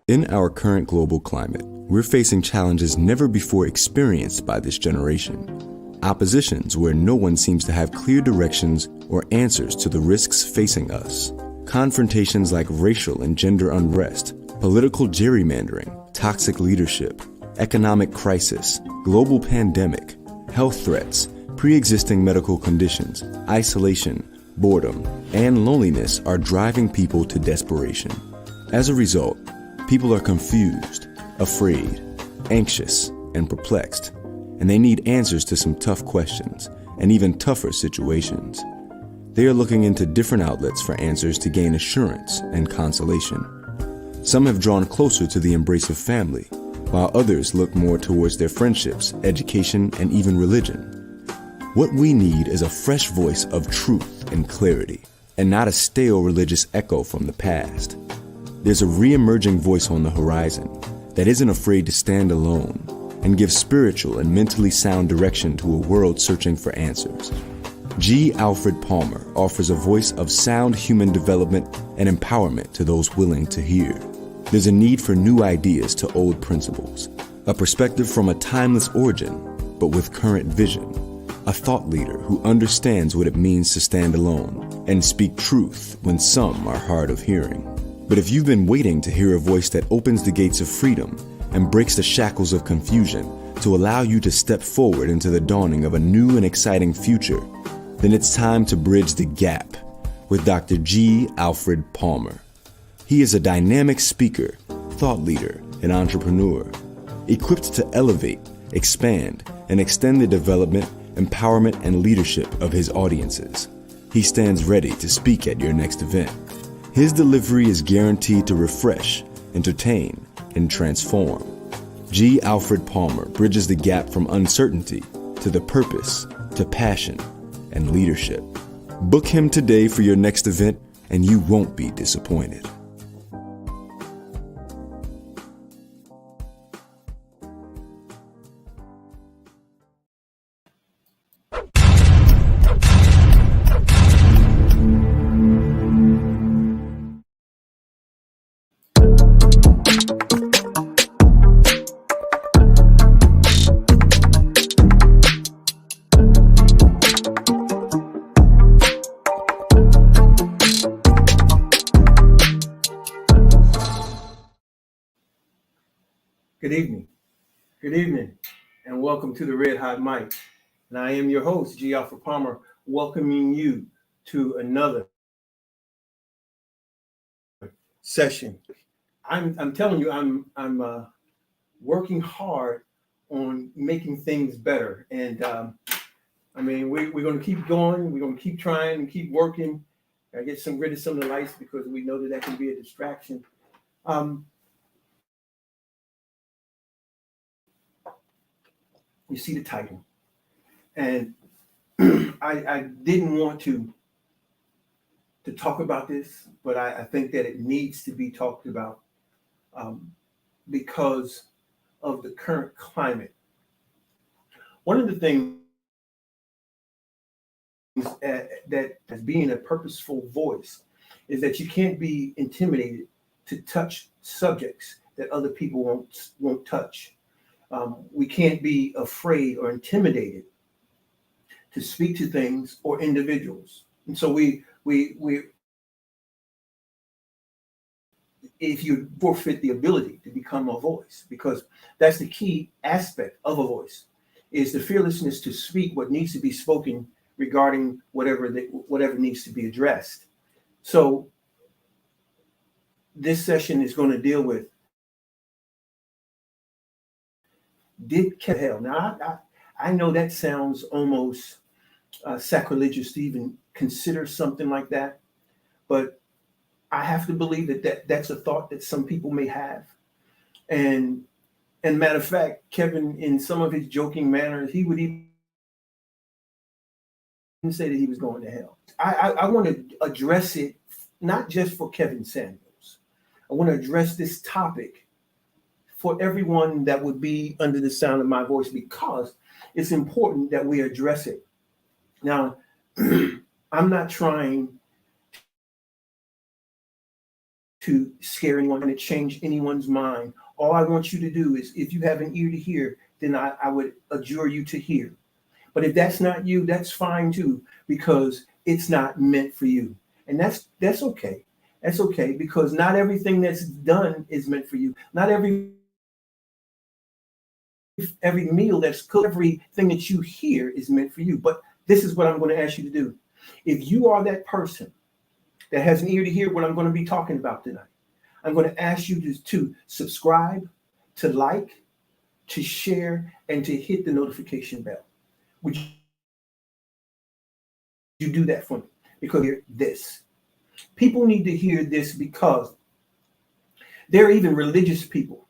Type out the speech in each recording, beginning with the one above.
In our current global climate, we're facing challenges never before experienced by this generation. Oppositions where no one seems to have clear directions or answers to the risks facing us. Confrontations like racial and gender unrest, political gerrymandering, toxic leadership, economic crisis, global pandemic, health threats, pre-existing medical conditions, isolation, boredom, and loneliness are driving people to desperation. As a result, people are confused, afraid, anxious, and perplexed, and they need answers to some tough questions and even tougher situations. They are looking into different outlets for answers to gain assurance and consolation. Some have drawn closer to the embrace of family, while others look more towards their friendships, education, and even religion. What we need is a fresh voice of truth and clarity, and not a stale religious echo from the past. There's a re-emerging voice on the horizon that isn't afraid to stand alone and give spiritual and mentally sound direction to a world searching for answers. G. Alfred Palmer offers a voice of sound human development and empowerment to those willing to hear. There's a need for new ideas to old principles, a perspective from a timeless origin, but with current vision, a thought leader who understands what it means to stand alone and speak truth when some are hard of hearing. But if you've been waiting to hear a voice that opens the gates of freedom and breaks the shackles of confusion to allow you to step forward into the dawning of a new and exciting future, then it's time to bridge the gap with Dr. G. Alfred Palmer. He is a dynamic speaker, thought leader, and entrepreneur, equipped to elevate, expand, and extend the development, empowerment, and leadership of his audiences. He stands ready to speak at your next event. His delivery is guaranteed to refresh, entertain, and transform. G. Alfred Palmer bridges the gap from uncertainty to the purpose, to passion, and leadership. Book him today for your next event, and you won't be disappointed. Good evening, and welcome to the Red Hot Mic. And I am your host, G. Alfred Palmer, welcoming you to another session. I'm telling you, I'm working hard on making things better, and we're going to keep going. We're going to keep trying and keep working. I get rid of some of the lights because we know that can be a distraction. You see the title, and I didn't want to talk about this, but I think that it needs to be talked about because of the current climate. One of the things that as being a purposeful voice is that you can't be intimidated to touch subjects that other people won't touch. We can't be afraid or intimidated to speak to things or individuals. And so we if you forfeit the ability to become a voice, because that's the key aspect of a voice, is the fearlessness to speak what needs to be spoken regarding whatever needs to be addressed. So this session is going to deal with, did hell. Now, I know that sounds almost sacrilegious to even consider something like that, but I have to believe that's a thought that some people may have. And matter of fact, Kevin, in some of his joking manners, he would even say that he was going to hell. I want to address it, not just for Kevin Samuels. I want to address this topic for everyone that would be under the sound of my voice, because it's important that we address it. Now, I'm not trying to scare anyone and to change anyone's mind. All I want you to do is, if you have an ear to hear, then I would adjure you to hear. But if that's not you, that's fine too, because it's not meant for you. And that's okay. That's okay, because not everything that's done is meant for you. Not every meal that's cooked, everything that you hear is meant for you. But this is what I'm going to ask you to do. If you are that person that has an ear to hear what I'm going to be talking about tonight, I'm going to ask you to subscribe, to like, to share, and to hit the notification bell. Would you do that for me? Because hear this. People need to hear this, because there are even religious people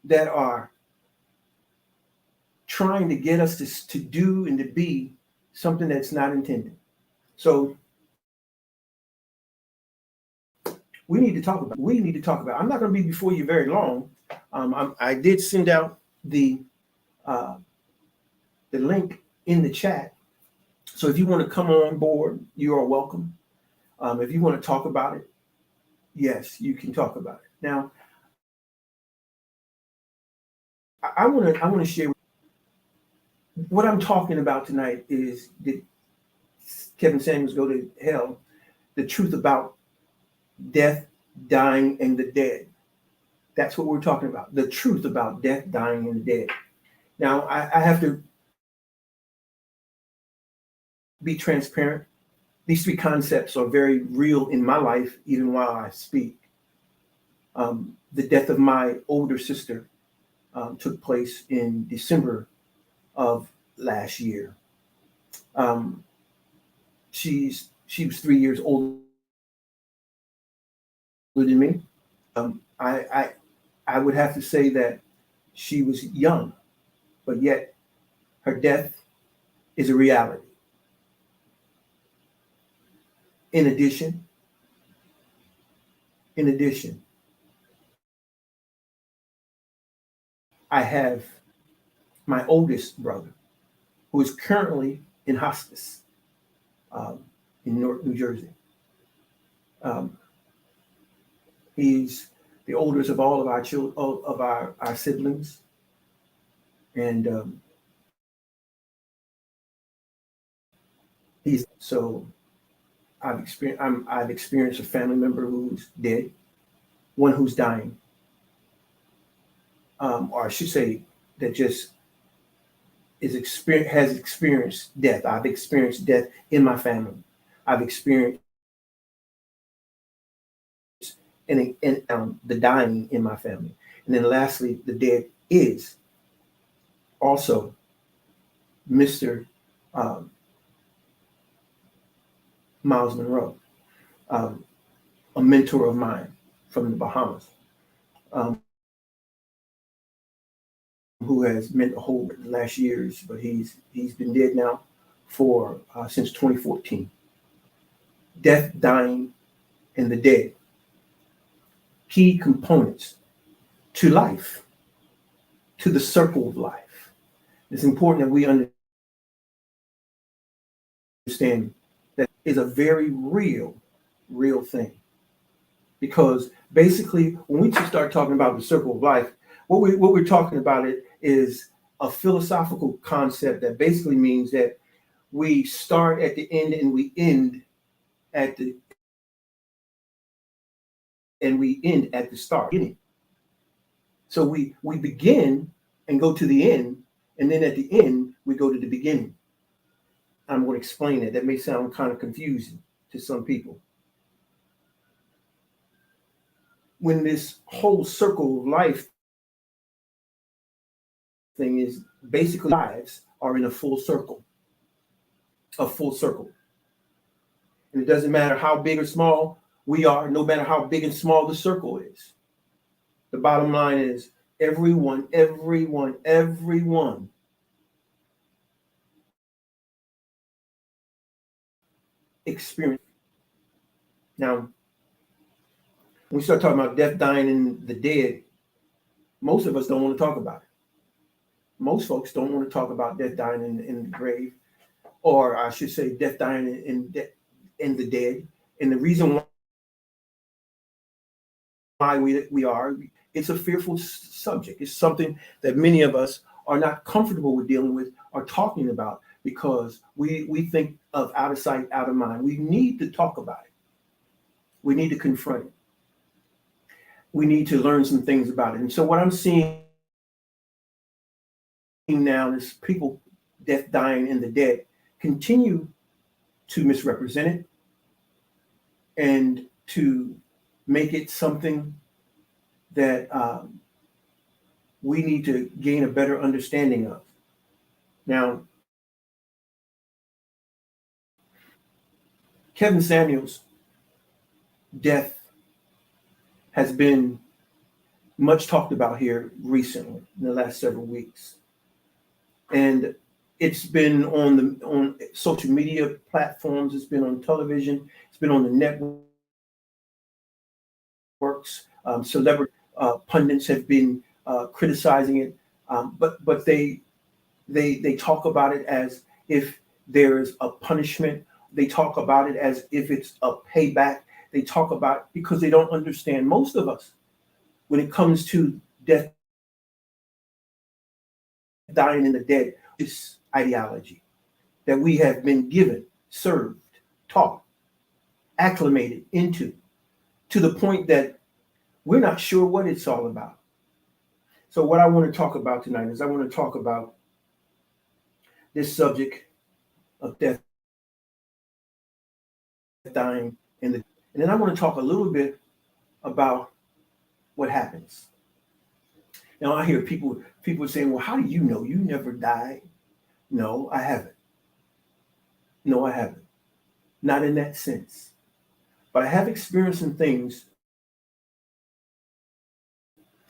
that are trying to get us to do and to be something that's not intended. So we need to talk about. I'm not going to be before you very long. I did send out the link in the chat. So if you want to come on board, you are welcome. If you want to talk about it, yes, you can talk about it. Now, I want to share what I'm talking about tonight. Is, did Kevin Samuels go to hell? The truth about death, dying, and the dead. That's what we're talking about. The truth about death, dying, and the dead. Now, I have to be transparent. These three concepts are very real in my life, even while I speak. The death of my older sister took place in December of last year. She was 3 years older than me. I would have to say that she was young, but yet her death is a reality. In addition, I have my oldest brother, who is currently in hospice in Newark, New Jersey. He's the oldest of all of our children, of our siblings, and I've experienced a family member who's dead, one who's dying, or I should say, that just has experienced death. I've experienced death in my family. I've experienced the dying in my family, and then lastly, the dead is also Mr. Miles Monroe, a mentor of mine from the Bahamas, who has meant a whole last years, but he's been dead now for since 2014. Death, dying, and the dead, key components to life, to the circle of life. It's important that we understand that is a very real thing, because basically, when we start talking about the circle of life, what we're talking about is a philosophical concept that basically means that we start at the end and we end at the start. So we begin and go to the end, and then at the end we go to the beginning. I'm going to explain it. That may sound kind of confusing to some people. When this whole circle of life thing is basically, lives are in a full circle. And it doesn't matter how big or small we are, no matter how big and small the circle is. The bottom line is everyone experience. Now, when we start talking about death, dying, and the dead, most of us don't want to talk about it. Most folks don't want to talk about death, dying, in the grave, or I should say death, dying, and the dead. And the reason why we are. It's a fearful subject. It's something that many of us are not comfortable with dealing with or talking about because we think of out of sight, out of mind. We need to talk about it. We need to confront it. We need to learn some things about it. And so what I'm seeing now is people, death, dying, and the dead, continue to misrepresent it and to make it something that we need to gain a better understanding of. Now, Kevin Samuels' death has been much talked about here recently in the last several weeks. And it's been on social media platforms, it's been on television, it's been on the networks. Celebrity pundits have been criticizing it, but they talk about it as if there is a punishment. They talk about it as if it's a payback. They talk about it because they don't understand. Most of us, when it comes to death, dying, and the dead, is ideology that we have been given, served, taught, acclimated into, to the point that we're not sure what it's all about. So what I want to talk about tonight is I want to talk about this subject of death, dying, and then I want to talk a little bit about what happens. Now I hear people saying, well, how do you know? You never died. No, I haven't. No, I haven't. Not in that sense. But I have experienced some things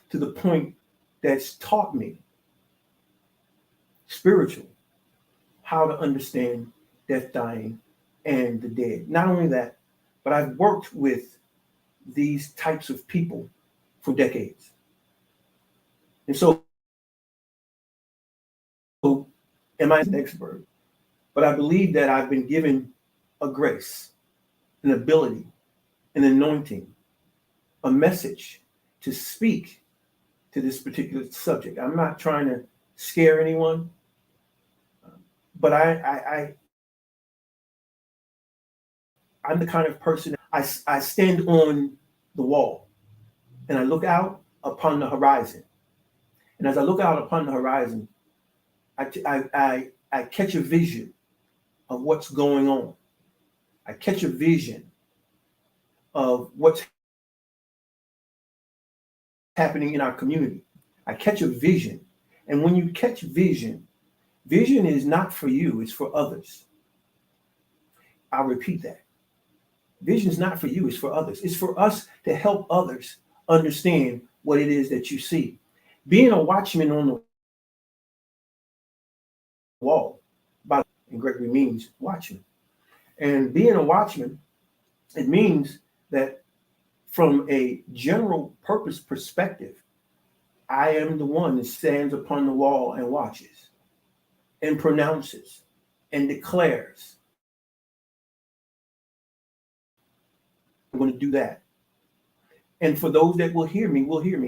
to the point that's taught me spiritual how to understand death, dying, and the dead. Not only that, but I've worked with these types of people for decades. And so am I an expert? But I believe that I've been given a grace, an ability, an anointing, a message to speak to this particular subject. I'm not trying to scare anyone, but I'm the kind of person, I stand on the wall and I look out upon the horizon. And as I look out upon the horizon, I catch a vision of what's going on. I catch a vision of what's happening in our community. I catch a vision. And when you catch vision, vision is not for you, it's for others. I'll repeat that. Vision is not for you, it's for others. It's for us to help others understand what it is that you see. Being a watchman on the wall, and Gregory means watchman. And being a watchman, it means that from a general purpose perspective, I am the one that stands upon the wall and watches and pronounces and declares. I'm going to do that. And for those that will hear me,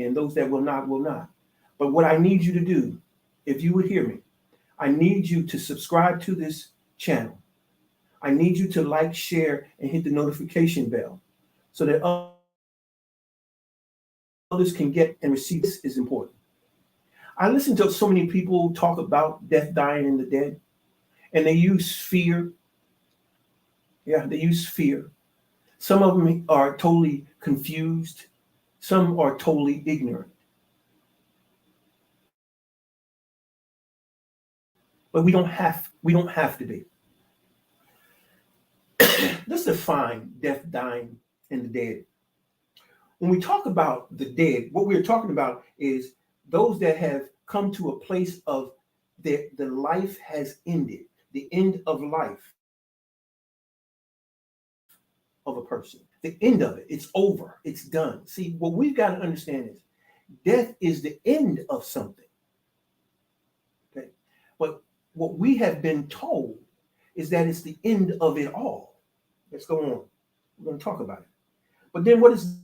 and those that will not, will not. But what I need you to do, if you would hear me, I need you to subscribe to this channel. I need you to like, share, and hit the notification bell so that others can get and receive. This is important. I listen to so many people talk about death, dying, and the dead, and they use fear. Yeah, they use fear. Some of them are totally confused. Some are totally ignorant. But we don't have to be. Let's define death, dying, and the dead. When we talk about the dead, what we're talking about is those that have come to a place of the life has ended, the end of life of a person, the end of it. It's over. It's done. See, what we've got to understand is death is the end of something. Okay, but what we have been told is that it's the end of it all. Let's go on. We're going to talk about it. But then what is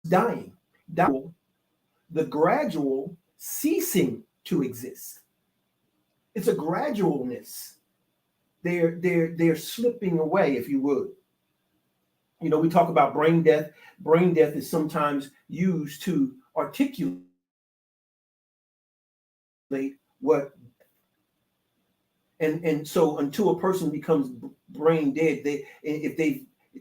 dying, the gradual ceasing to exist. It's a gradualness. They're slipping away, if you would. You know, we talk about brain death. Brain death is sometimes used to articulate what, and so until a person becomes brain dead, they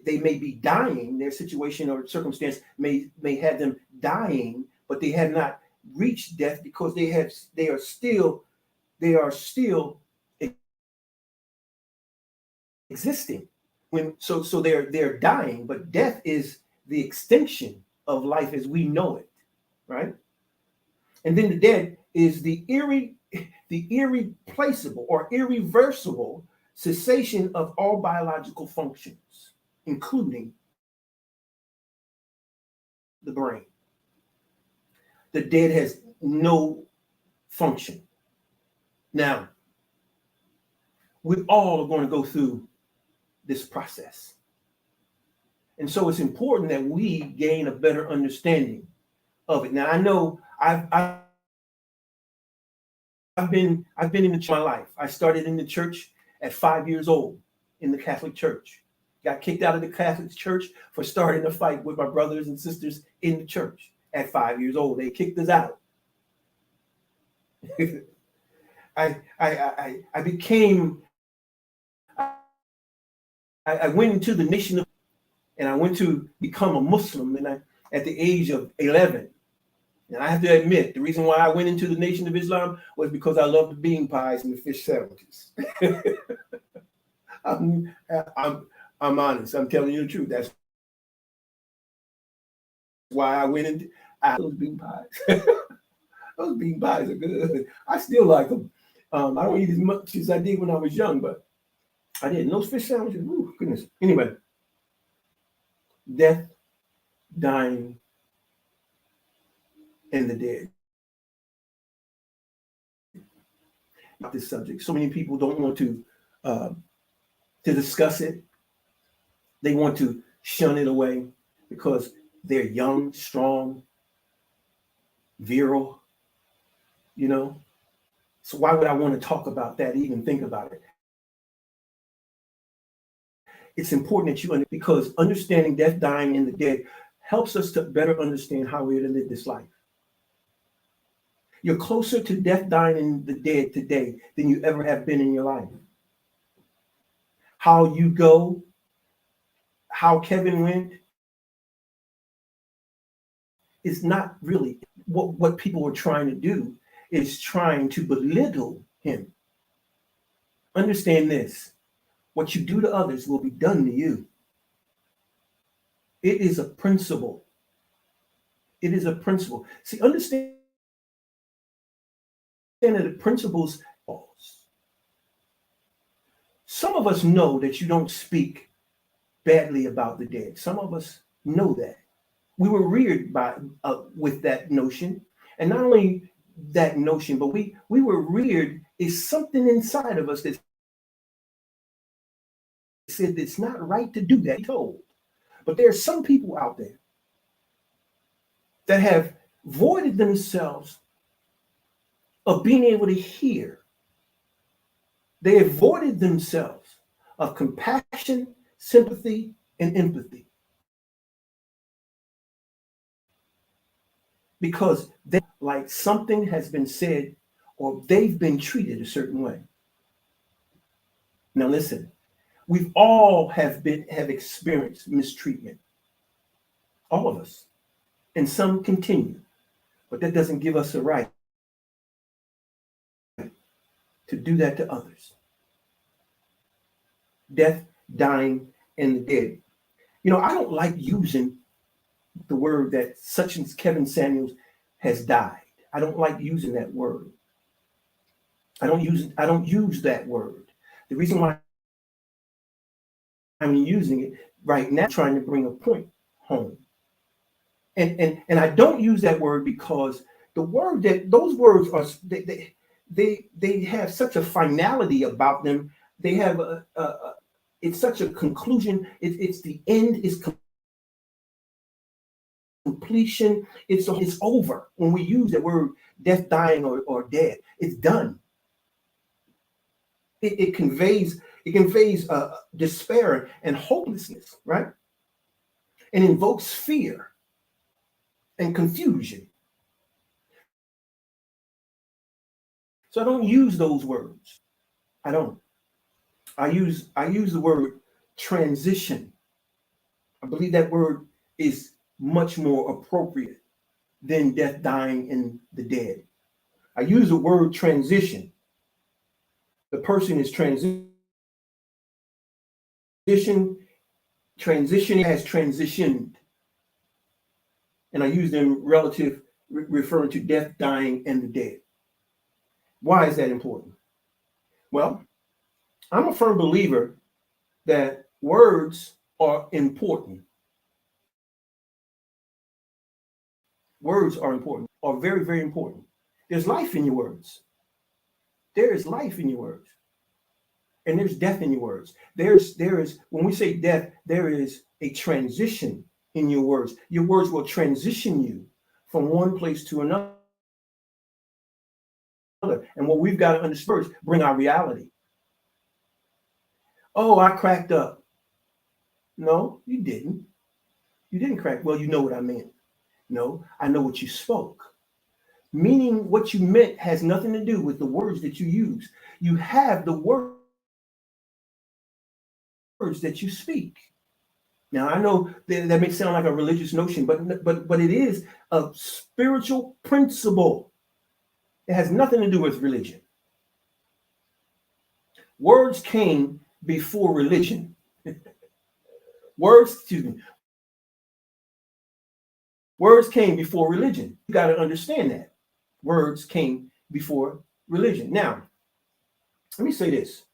may be dying. Their situation or circumstance may have them dying, but they have not reached death because they are still existing. So they're dying, but death is the extinction of life as we know it, right? And then the dead is the irreplaceable or irreversible cessation of all biological functions, including the brain. The dead has no function. Now, we all are going to go through this process. And so it's important that we gain a better understanding of it. Now, I know I've been in the church my life. I started in the church at 5 years old in the Catholic Church. Got kicked out of the Catholic Church for starting a fight with my brothers and sisters in the church at 5 years old. They kicked us out. I went into the nation of, and I went to become a Muslim, and at the age of 11. And I have to admit, the reason why I went into the Nation of Islam was because I love the bean pies and the fish sandwiches. I'm honest. I'm telling you the truth. That's why I went into those bean pies. Those bean pies are good. I still like them. I don't eat as much as I did when I was young, but I did. And those fish sandwiches, ooh, goodness. Anyway, death, dying, and the dead. About this subject, so many people don't want to discuss it. They want to shun it away because they're young, strong, virile, you know. So why would I want to talk about that, even think about it? It's important that you because understanding death, dying, and the dead helps us to better understand how we're to live this life. You're closer to death, dying, and the dead today than you ever have been in your life. How you go, how Kevin went, is not really what people are trying to do, is trying to belittle him. Understand this. What you do to others will be done to you. It is a principle. It is a principle. See, understand that the principles. Some of us know that you don't speak badly about the dead. Some of us know that. We were reared with that notion, and not only that notion, but we were reared is something inside of us that said it's not right to do that. Told, but there are some people out there that have voided themselves of being able to hear. They avoided themselves of compassion, sympathy, and empathy because they like something has been said or they've been treated a certain way. Now listen, we've all have experienced mistreatment, all of us, and some continue, but that doesn't give us a right to do that to others. Death, dying, and the dead. You know, I don't like using the word that such as Kevin Samuels has died. I don't like using that word. I don't use that word. The reason why I'm using it right now, trying to bring a point home. And I don't use that word because the word that those words are they have such a finality about them. They have it's such a conclusion. It's the end is completion. It's over. When we use the word death, dying, or dead, it's done. It conveys despair and hopelessness, right? And invokes fear and confusion. So I don't use those words. I don't. I use the word transition. I believe that word is much more appropriate than death, dying, and the dead. I use the word transition. The person is transitioning has transitioned. And I use them relative, referring to death, dying, and the dead. Why is that important? Well, I'm a firm believer that words are important. Words are important, are very, very important. There's life in your words. There is life in your words. And there's death in your words. There is, when we say death, there is a transition in your words. Your words will transition you from one place to another. And what we've got to understand is bring our reality. Oh, I cracked up. No, you didn't. You didn't crack. Well, you know what I meant. No, I know what you spoke. Meaning what you meant has nothing to do with the words that you use. You have the words that you speak. Now, I know that may sound like a religious notion, but it is a spiritual principle. It has nothing to do with religion. Words came before religion. Words came before religion. You got to understand that. Words came before religion. Now, let me say this.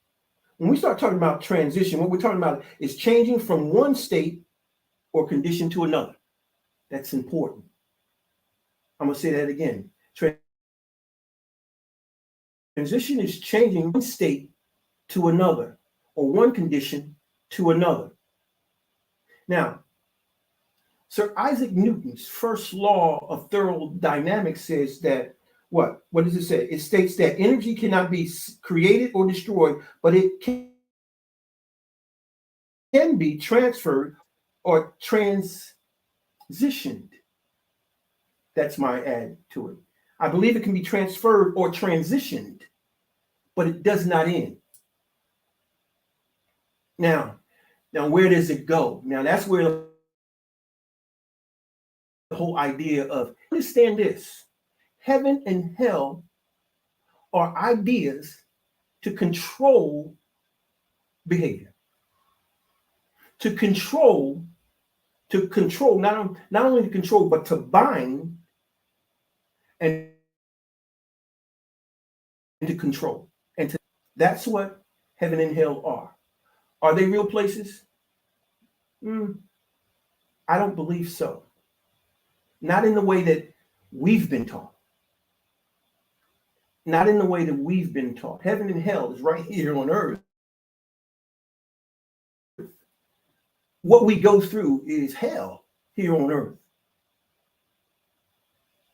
When we start talking about transition, what we're talking about is changing from one state or condition to another. That's important. I'm going to say that again. Transition is changing one state to another or one condition to another. Now, Sir Isaac Newton's first law of thermodynamics says that what? What does it say? It states that energy cannot be created or destroyed, but it can be transferred or transitioned. That's my add to it. I believe it can be transferred or transitioned, but it does not end. Now, where does it go? Now, that's where the whole idea of, understand this, heaven and hell are ideas to control behavior. To control, not only to control, but to bind and to control. That's what heaven and hell are. Are they real places? I don't believe so. Not in the way that we've been taught. Not in the way that we've been taught. Heaven and hell is right here on earth. What we go through is hell here on earth.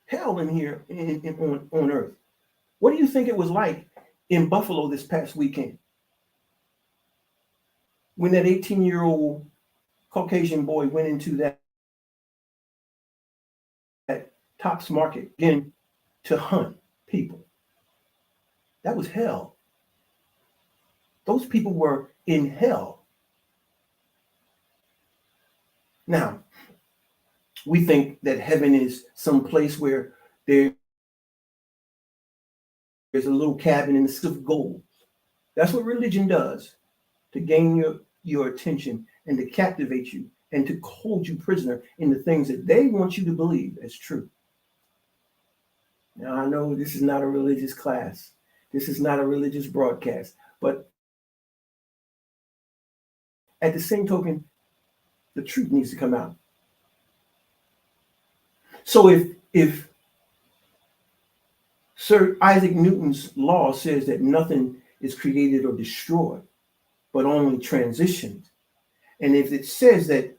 Hell in here on earth. What do you think it was like in Buffalo this past weekend? When that 18-year-old Caucasian boy went into that Tops Market again to hunt people. That was hell. Those people were in hell. Now, we think that heaven is some place where there's a little cabin in the sea of gold. That's what religion does, to gain your attention and to captivate you and to hold you prisoner in the things that they want you to believe as true. Now, I know this is not a religious class. This is not a religious broadcast. But at the same token, the truth needs to come out. So if Sir Isaac Newton's law says that nothing is created or destroyed, but only transitioned, and if it says that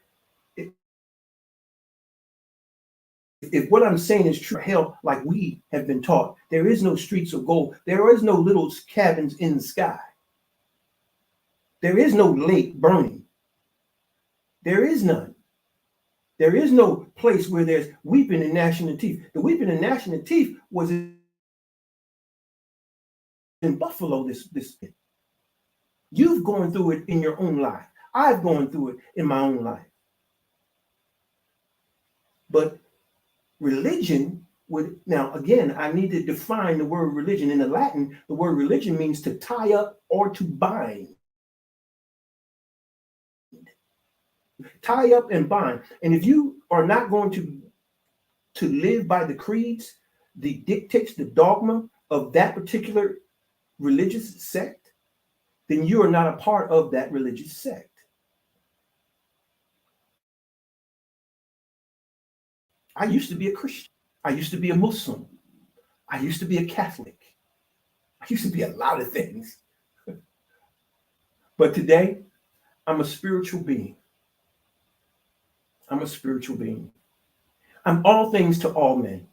if what I'm saying is true, hell, like we have been taught, there is no streets of gold. There is no little cabins in the sky. There is no lake burning. There is none. There is no place where there's weeping and gnashing of teeth. The weeping and gnashing of teeth was in Buffalo. You've gone through it in your own life. I've gone through it in my own life. But religion would, now again, I need to define the word religion. In the Latin, the word religion means to tie up or to bind. Tie up and bind. And if you are not going to live by the creeds, the dictates, the dogma of that particular religious sect, then you are not a part of that religious sect. I used to be a Christian. I used to be a Muslim. I used to be a Catholic. I used to be a lot of things. But today, I'm a spiritual being. I'm a spiritual being. I'm all things to all men.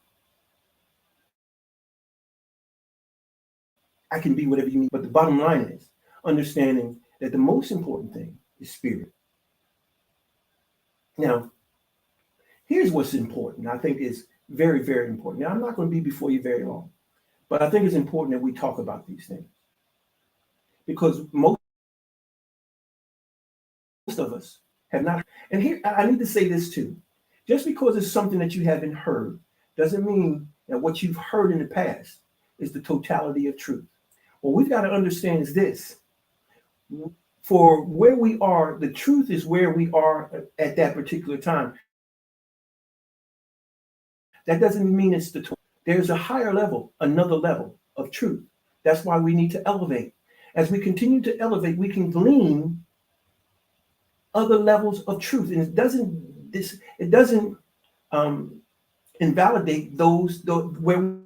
I can be whatever you need. But the bottom line is understanding that the most important thing is spirit. Now, here's what's important. I think is very, very important. Now, I'm not going to be before you very long, but I think it's important that we talk about these things because most of us have not. And here, I need to say this too. Just because it's something that you haven't heard doesn't mean that what you've heard in the past is the totality of truth. What we've got to understand is this. For where we are, the truth is where we are at that particular time. That doesn't mean it's the truth. There's a higher level, another level of truth. That's why we need to elevate. As we continue to elevate, we can glean other levels of truth, and it doesn't invalidate those where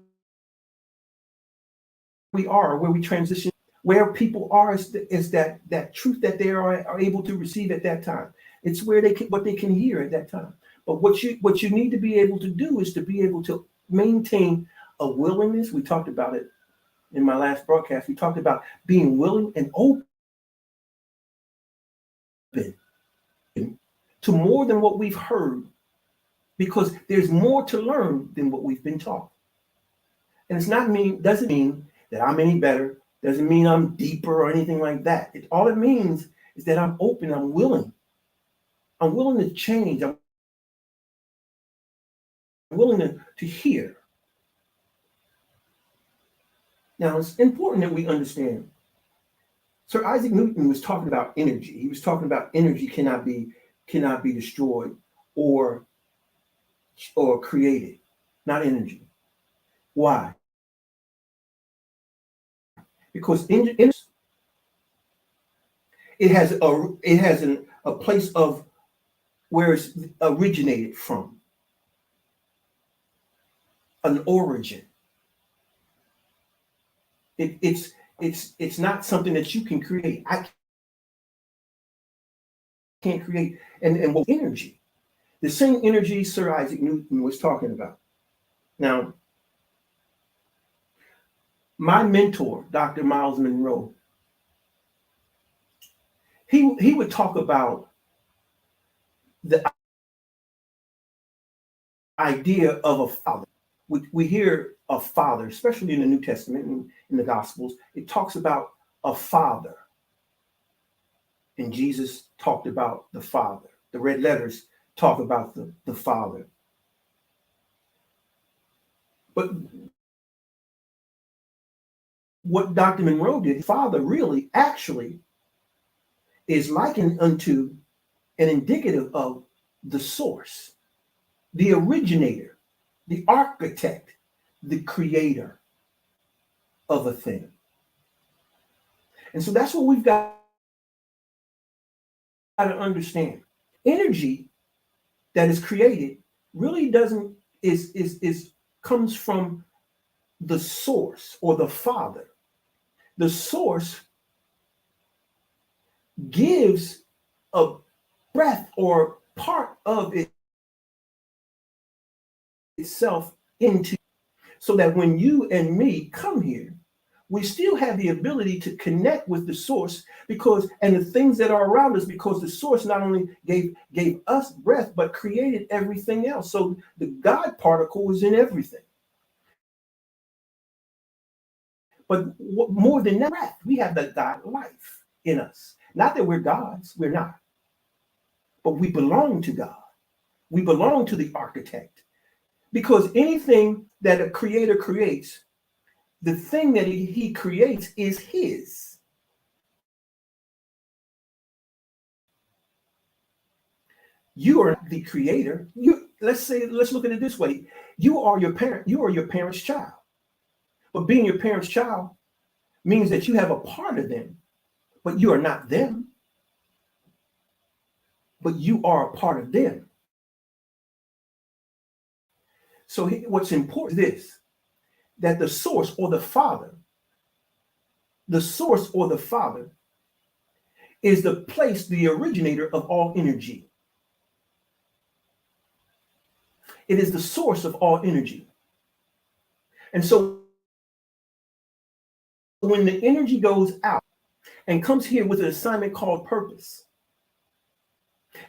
we are, where we transition, where people are is that truth that they are able to receive at that time. It's where what they can hear at that time. But what you need to be able to do is to be able to maintain a willingness. We talked about it in my last broadcast. We talked about being willing and open to more than what we've heard, because there's more to learn than what we've been taught. And doesn't mean that I'm any better, doesn't mean I'm deeper or anything like that. All it means is that I'm open, I'm willing. I'm willing to change. I'm willing to hear. Now, it's important that we understand. Sir Isaac Newton was talking about energy. He was talking about energy cannot be destroyed or created, not energy. Why? Because it has a place of where it's originated from, an origin. It's not something that you can create. I can't create. And what energy? The same energy Sir Isaac Newton was talking about. Now, my mentor, Dr. Miles Monroe, he would talk about the idea of a father. We hear a father, especially in the New Testament and in the Gospels, it talks about a father. And Jesus talked about the Father. The red letters talk about the Father. But what Dr. Monroe did, Father really actually is likened unto and indicative of the source, the originator, the architect, the creator of a thing. And so that's what we've got to understand. Energy that is created really comes from the source or the Father. The source gives a breath or part of itself into, so that when you and me come here, we still have the ability to connect with the source, because and the things that are around us, because the source not only gave us breath but created everything else. So the God particle is in everything. But more than that, breath, we have the God life in us. Not that we're gods, we're not. But we belong to God. We belong to the architect. Because anything that a creator creates, the thing that he creates is his. You are the creator. Let's look at it this way. You are your parent's child. But being your parent's child means that you have a part of them, but you are not them. But you are a part of them. So what's important is this, that the source or the father is the place, the originator of all energy. It is the source of all energy. And so when the energy goes out and comes here with an assignment called purpose,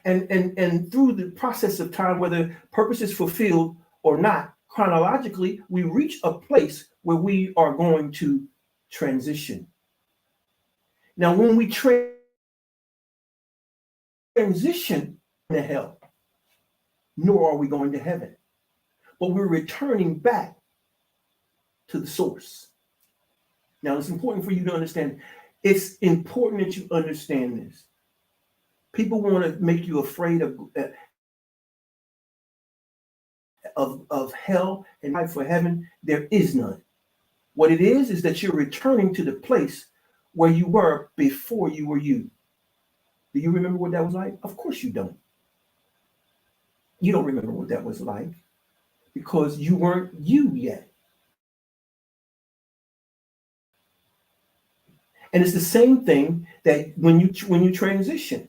and through the process of time, whether purpose is fulfilled or not, chronologically, we reach a place where we are going to transition. Now, when we transition to hell, nor are we going to heaven, but we're returning back to the source. Now, it's important for you to understand. It's important that you understand this. People want to make you afraid of hell and life for heaven. There is none. What it is that you're returning to the place where you were before you were you. Do you remember what that was like? Of course you don't. You don't remember what that was like because you weren't you yet. And it's the same thing that when you transition,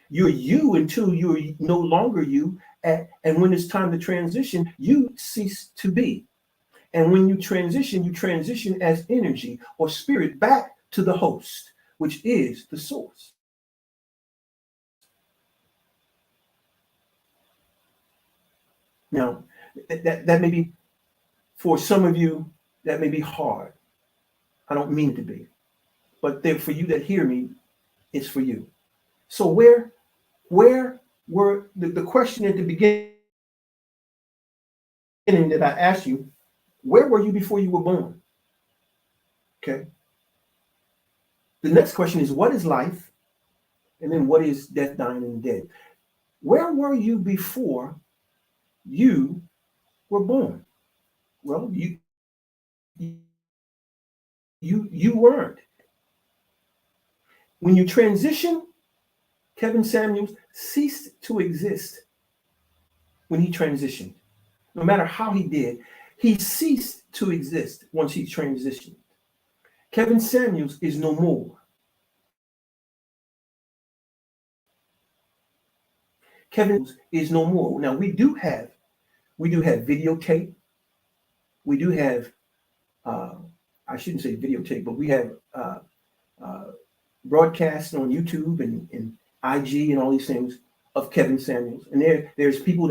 you're you until you're no longer you. And when it's time to transition, you cease to be. And when you transition as energy or spirit back to the host, which is the source. Now, that may be, for some of you, that may be hard. I don't mean it to be. But for you that hear me, it's for you. So where were the question at the beginning that I asked you, where were you before you were born? Okay. The next question is, what is life? And then what is death, dying, and dead? Where were you before you were born? Well, you weren't. When you transition, Kevin Samuels ceased to exist when he transitioned. No matter how he did, he ceased to exist once he transitioned. Kevin Samuels is no more. Kevin is no more. Now we do have videotape. We do have, I shouldn't say videotape, but we have broadcasts on YouTube and IG and all these things of Kevin Samuels. And there's people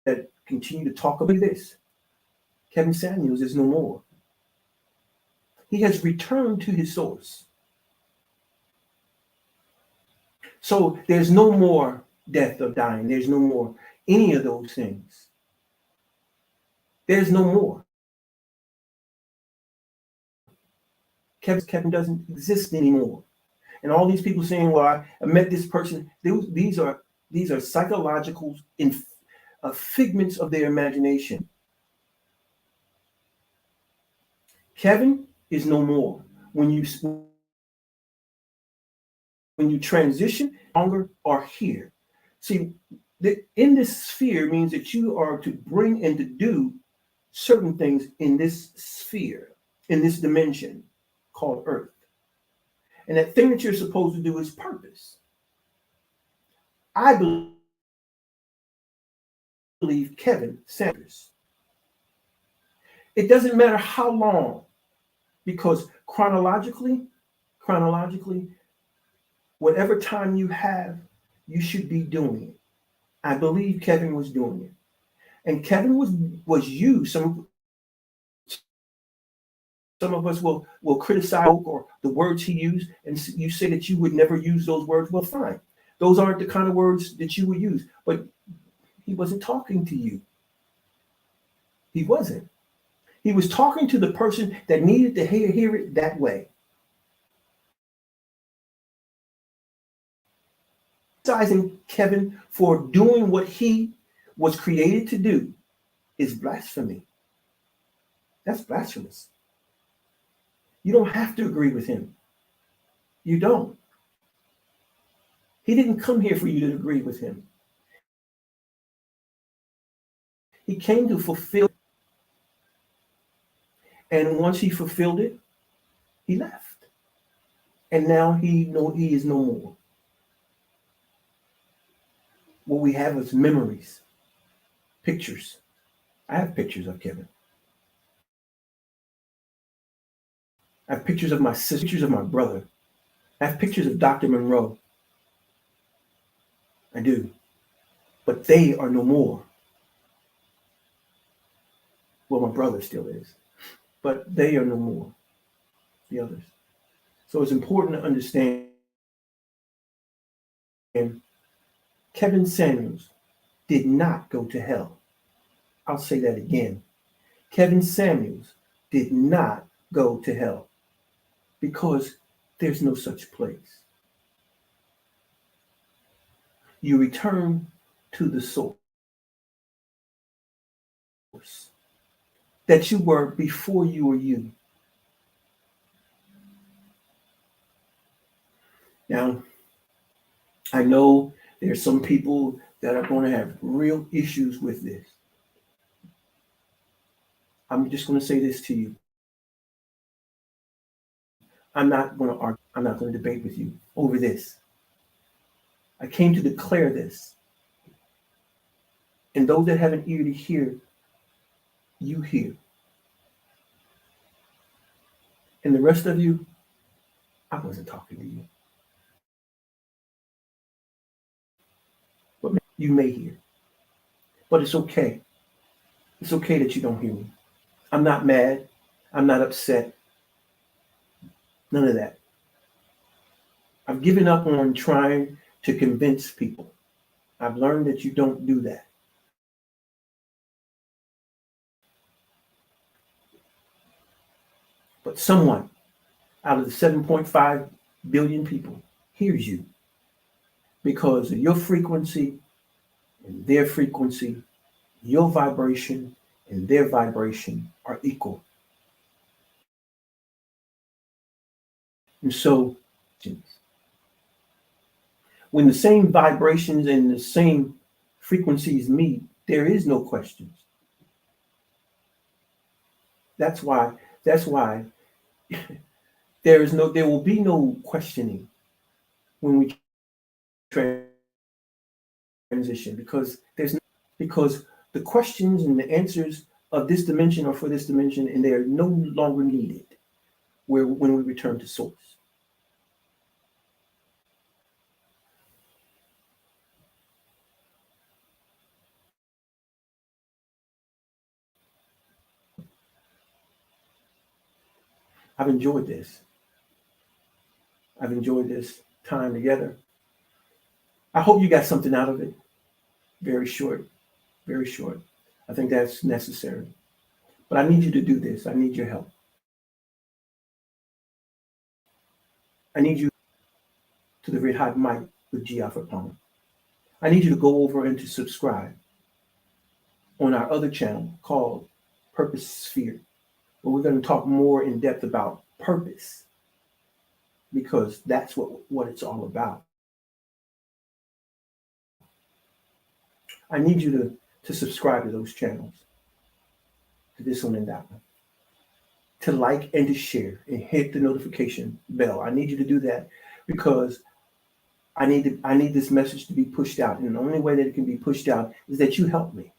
that continue to talk about this. Kevin Samuels is no more. He has returned to his source. So there's no more death or dying. There's no more any of those things. There's no more. Kevin doesn't exist anymore. And all these people saying, well, I met this person. These are psychological figments of their imagination. Kevin is no more. When you transition, longer are here. See, in this sphere means that you are to bring and to do certain things in this sphere, in this dimension called Earth. And that thing that you're supposed to do is purpose. I believe believe Kevin Sanders. It doesn't matter how long, because chronologically, whatever time you have, you should be doing it. I believe Kevin was doing it. And Kevin was used. Some of us will criticize or the words he used, and you say that you would never use those words. Well, fine. Those aren't the kind of words that you would use. But he wasn't talking to you. He wasn't. He was talking to the person that needed to hear it that way. Criticizing Kevin for doing what he was created to do is blasphemy. That's blasphemous. You don't have to agree with him. You don't. He didn't come here for you to agree with him. He came to fulfill it. And once he fulfilled it, he left. And now he is no more. What we have is memories, pictures. I have pictures of Kevin. I have pictures of my sister, pictures of my brother. I have pictures of Dr. Monroe. I do. But they are no more. Well, my brother still is. But they are no more. The others. So it's important to understand Kevin Samuels did not go to hell. I'll say that again. Kevin Samuels did not go to hell, because there's no such place. You return to the source that you were before you were you. Now, I know there's some people that are going to have real issues with this. I'm just going to say this to you. I'm not going to argue. I'm not going to debate with you over this. I came to declare this. And those that have an ear to hear, you hear. And the rest of you, I wasn't talking to you. But you may hear. But it's okay. It's okay that you don't hear me. I'm not mad. I'm not upset. None of that. I've given up on trying to convince people. I've learned that you don't do that. But someone out of the 7.5 billion people hears you, because of your frequency and their frequency, your vibration and their vibration are equal. And so, when the same vibrations and the same frequencies meet, there is no questions. That's why there will be no questioning when we transition, because because the questions and the answers of this dimension are for this dimension, and they are no longer needed when we return to source. I've enjoyed this. I've enjoyed this time together. I hope you got something out of it. Very short, very short. I think that's necessary. But I need you to do this. I need your help. I need you to the Red Hot Mic with G. Alfred Palmer. I need you to go over and to subscribe on our other channel called Purpose Sphere, where we're going to talk more in depth about purpose, because that's what it's all about. I need you to subscribe to those channels, to this one and that one, to like and to share and hit the notification bell. I need you to do that, because I need this message to be pushed out. And the only way that it can be pushed out is that you help me.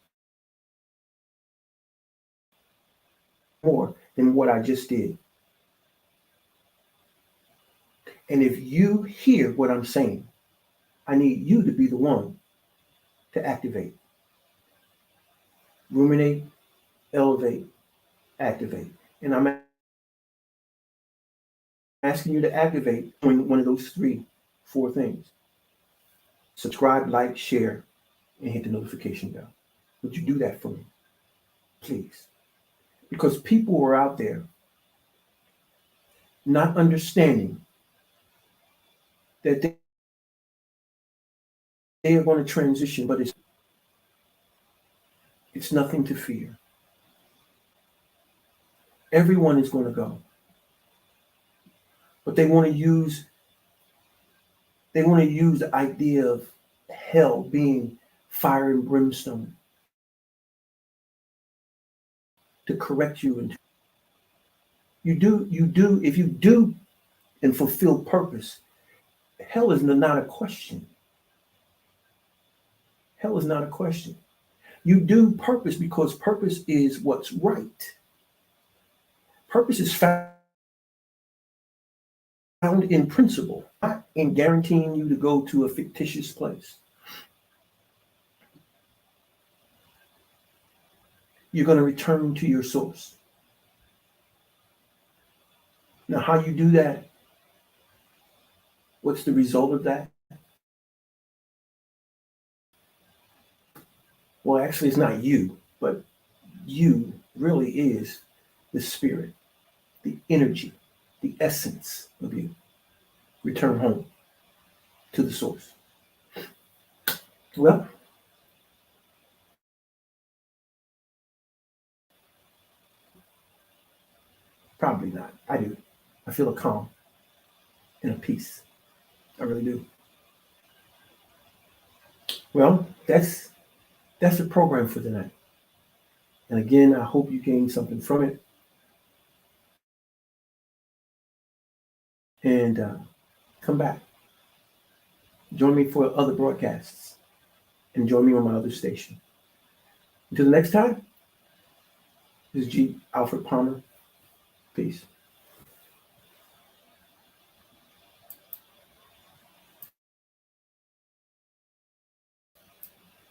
more than what I just did. And if you hear what I'm saying, I need you to be the one to activate. Ruminate, elevate, activate. And I'm asking you to activate one of those 4 things. Subscribe, like, share, and hit the notification bell. Would you do that for me? Please. Because people are out there not understanding that they are going to transition, but it's nothing to fear. Everyone is going to go. But they want to use the idea of hell being fire and brimstone to correct you. And if you do and fulfill purpose, hell is not a question. Hell is not a question. You do purpose because purpose is what's right. Purpose is found in principle, not in guaranteeing you to go to a fictitious place. You're going to return to your source. Now, how you do that? What's the result of that? Well, actually, it's not you, but you really is the spirit, the energy, the essence of you. Return home to the source. Well, probably not. I do. I feel a calm and a peace. I really do. Well, that's the program for tonight. And again, I hope you gained something from it. And come back. Join me for other broadcasts. And join me on my other station. Until the next time, this is G. Alfred Palmer. Peace.